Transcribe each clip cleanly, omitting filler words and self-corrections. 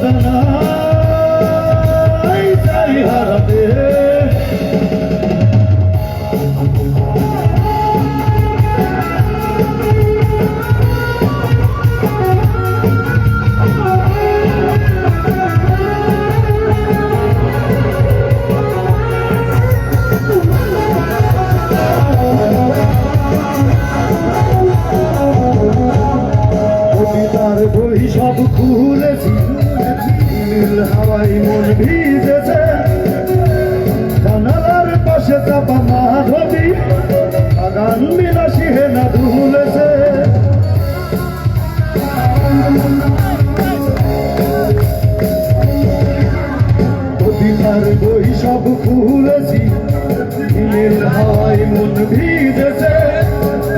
জানাই চাই হারাতে বই সব খুলেছি নীল হাওয়াই মন ভিজেছে জানালার পাশে চাপা মাধবী বাগান বিলাসী হেনা ধুলেছে কবিতার বই সব খুলেছি নীল হাওয়াই মন ভিজেছে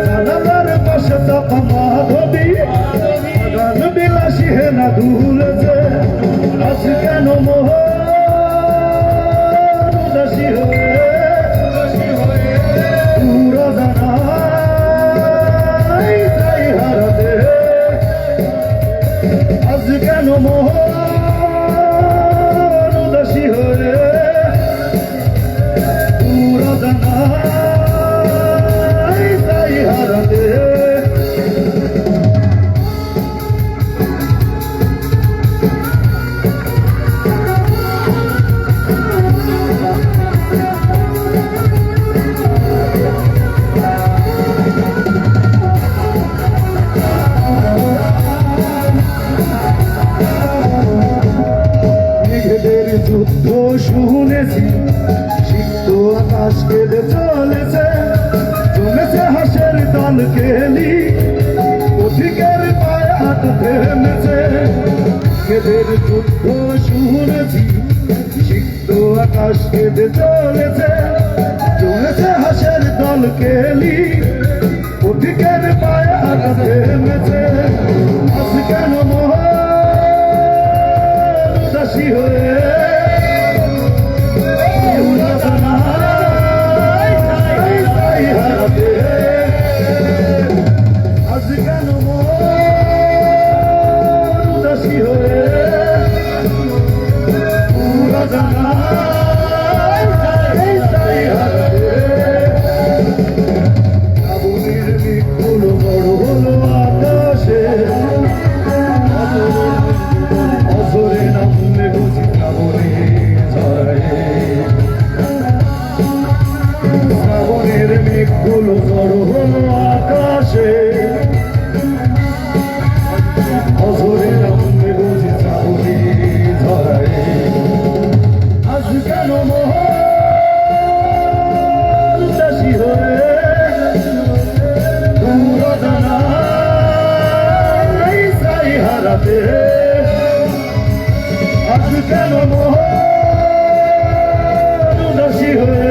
জানালার পাশে চাপা মাধবী গান বিলাসী হেনা ধুলেছে আজ কেন মোহন উদাসী হয়ে পুরো জানাই চাই হারাতে আজ কেন মোহন উদাসী হয়ে পুরো জানাই চাই হারাতে যুদ্ধ শুনেছি সিক্ত আকাশ কেঁদে চলেছে জমেছে হাসের দল কেলি পথিকের পায়ে হাত থেমেছে কেদের যুদ্ধ শুনেছি সিক্ত আকাশ কেঁদে চলেছে জমেছে হাসের দল কেলি পথিকের পায়ে হাত থেমেছে আজ কেন মোহন উদাসী হয়ে আকাশে অঝরে নামে বুঝি চাউনি ধরায় আজ কেন মোহন উদাসী হয়ে দূর জানাই চাই হারাতে আজ কেন মোহন উদাসী হয়ে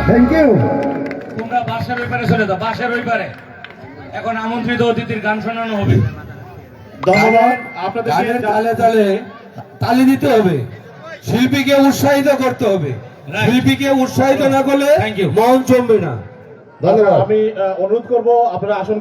থ্যাংক ইউ। তোমরা বাসার ওই পারে চলে যাও, বাসার ওই পারে এখন আমন্ত্রিত অতিথির গান শোনানো হবে। ধন্যবাদ আপনাদের তালে তালে তালি দিতে হবে, শিল্পীকে উৎসাহিত করতে হবে। শিল্পীকে উৎসাহিত না করলে মন জমবে না। ধন্যবাদ। আমি অনুরোধ করবো আপনারা আসন